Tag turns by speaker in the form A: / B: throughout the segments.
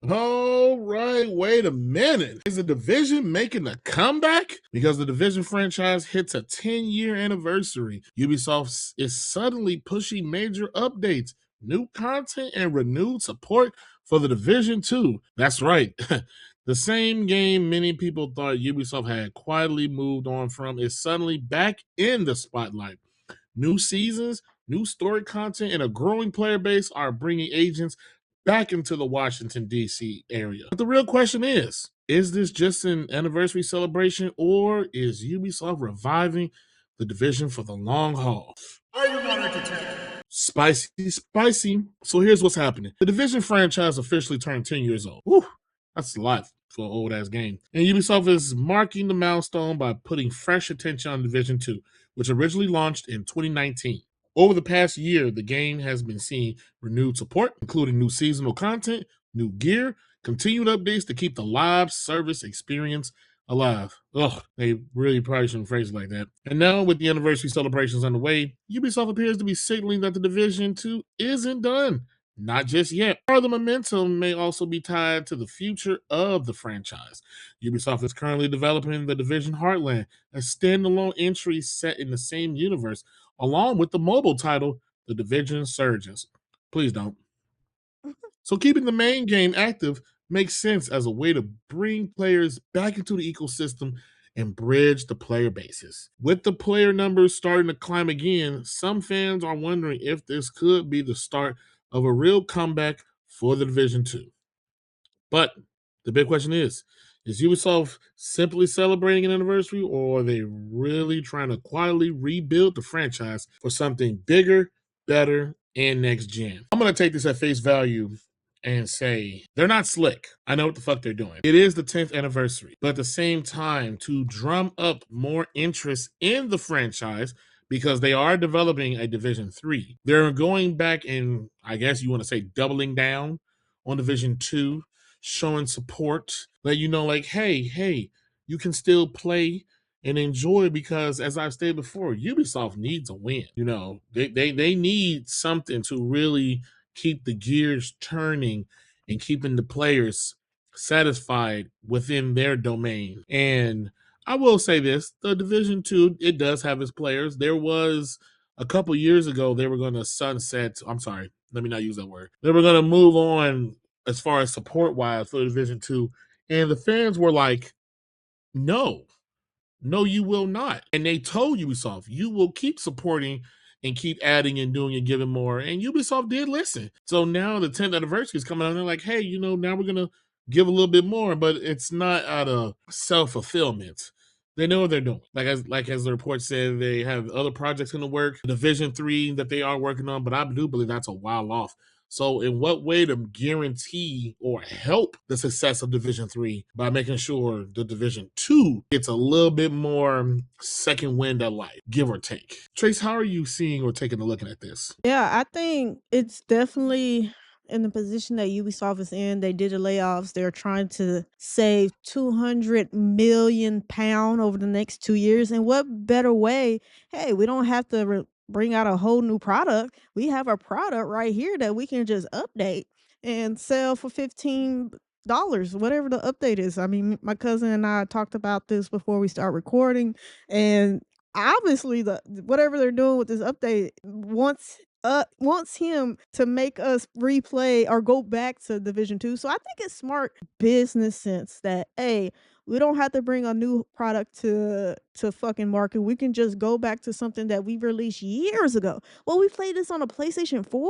A: All right, wait a minute. Is the Division making a comeback? Because the Division franchise hits a 10-year anniversary. Ubisoft is suddenly pushing major updates, new content, and renewed support for the Division 2. That's right. The same game many people thought Ubisoft had quietly moved on from is suddenly back in the spotlight. New seasons, new story content, and a growing player base are bringing agents back into the Washington, D.C. area. But the real question is this just an anniversary celebration or is Ubisoft reviving the division for the long haul?
B: Are you not entertained?
A: Spicy, spicy. So here's what's happening. The Division franchise officially turned 10 years old. Whew, that's a lot for an old ass game. And Ubisoft is marking the milestone by putting fresh attention on Division 2, which originally launched in 2019. Over the past year, the game has been seeing renewed support, including new seasonal content, new gear, continued updates to keep the live service experience alive. Ugh, they really probably shouldn't phrase it like that. And now, with the anniversary celebrations underway, Ubisoft appears to be signaling that the Division 2 isn't done. Not just yet. Part of the momentum may also be tied to the future of the franchise. Ubisoft is currently developing the Division Heartland, a standalone entry set in the same universe, along with the mobile title, The Division Surges. Please don't. So keeping the main game active makes sense as a way to bring players back into the ecosystem and bridge the player bases. With the player numbers starting to climb again, some fans are wondering if this could be the start of a real comeback for the Division 2. But the big question is Ubisoft simply celebrating an anniversary or are they really trying to quietly rebuild the franchise for something bigger, better, and next gen? I'm going to take this at face value and say they're not slick. I know what the fuck they're doing. It is the 10th anniversary, but at the same time, to drum up more interest in the franchise, because they are developing a Division 3, they're going back and I guess you want to say doubling down on Division 2, showing support, let you know, like, hey, you can still play and enjoy because, as I've stated before, Ubisoft needs a win. You know, they need something to really keep the gears turning and keeping the players satisfied within their domain. And I will say this, the Division 2, it does have its players. There was a couple years ago, they were going to sunset, I'm sorry, let me not use that word. They were going to move on as far as support wise for Division 2. And the fans were like, no, no, you will not. And they told Ubisoft, you will keep supporting and keep adding and doing and giving more. And Ubisoft did listen. So now the 10th anniversary is coming out and they're like, hey, you know, now we're going to give a little bit more, but it's not out of self-fulfillment. They know what they're doing. Like as the report said, they have other projects in the work, Division 3 that they are working on, but I do believe that's a while off. So, in what way to guarantee or help the success of Division 3 by making sure the Division 2 gets a little bit more second wind at life, give or take? Trace, how are you seeing or taking a look at this?
C: Yeah, I think it's definitely in the position that Ubisoft is in. They did the layoffs. They're trying to save 200 million pound over the next 2 years. And what better way? Hey, we don't have to bring out a whole new product. We have a product right here that we can just update and sell for $15, whatever the update is. I mean, my cousin and I talked about this before we start recording, and obviously the whatever they're doing with this update wants him to make us replay or go back to Division 2. So I think it's smart business sense that, hey, we don't have to bring a new product to fucking market. We can just go back to something that we released years ago. Well, we played this on a PlayStation 4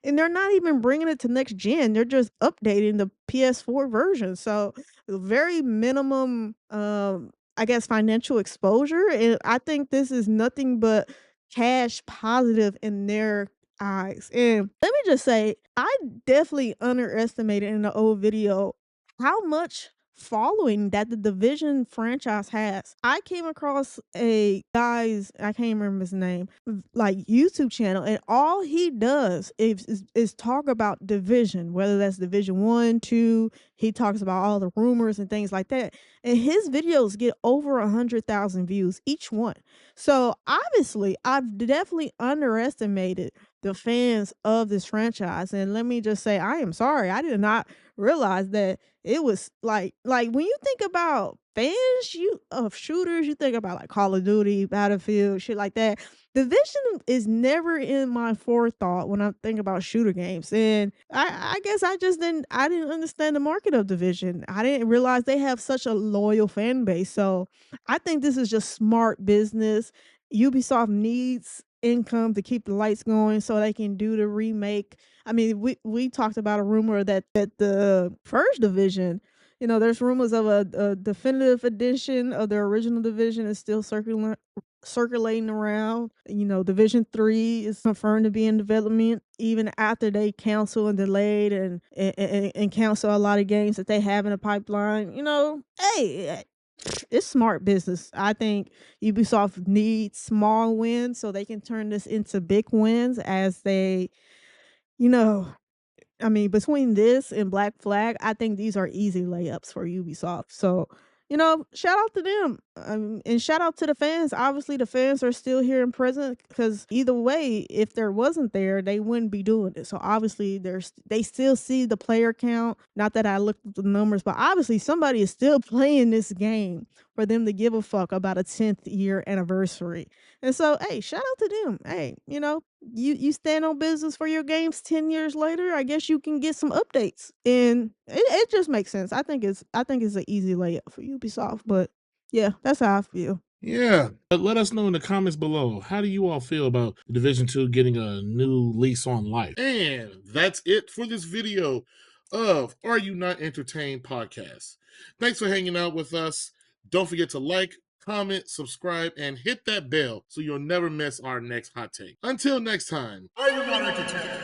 C: and they're not even bringing it to next gen. They're just updating the PS4 version. So very minimum I guess financial exposure, and I think this is nothing but cash positive in their eyes. And let me just say, I definitely underestimated in the old video how much following that the Division franchise has. I came across a guy's, I can't remember his name, like YouTube channel, and all he does is talk about Division, whether that's Division 1, 2. He talks about all the rumors and things like that. And his videos get over 100,000 views each one. So obviously, I've definitely underestimated the fans of this franchise. And let me just say, I am sorry. I did not realize that it was like when you think about fans you of shooters, you think about like Call of Duty, Battlefield, shit like that. Division is never in my forethought when I think about shooter games. And I guess I didn't understand the market of Division. I didn't realize they have such a loyal fan base. So I think this is just smart business. Ubisoft needs income to keep the lights going so they can do the remake. I mean, we talked about a rumor that the first Division, there's rumors of a definitive edition of the original Division is still circulating around. Division 3 is confirmed to be in development even after they cancel and delayed and cancel a lot of games that they have in the pipeline. Hey, it's smart business. I think Ubisoft needs small wins so they can turn this into big wins as they, you know, I mean, between this and Black Flag, I think these are easy layups for Ubisoft. So, shout out to them. And shout out to the fans. Obviously, the fans are still here and present because either way, if there wasn't there, they wouldn't be doing it. So obviously, they still see the player count. Not that I looked at the numbers, but obviously somebody is still playing this game for them to give a fuck about a 10th year anniversary. And so, hey, shout out to them. Hey, you stand on business for your games 10 years later, I guess you can get some updates. And it just makes sense. I think it's an easy layup for Ubisoft, but yeah, that's how I feel.
A: Yeah. Let us know in the comments below. How do you all feel about Division 2 getting a new lease on life? And that's it for this video of Are You Not Entertained podcast. Thanks for hanging out with us. Don't forget to like, comment, subscribe, and hit that bell so you'll never miss our next hot take. Until next time, Are You Not Entertained?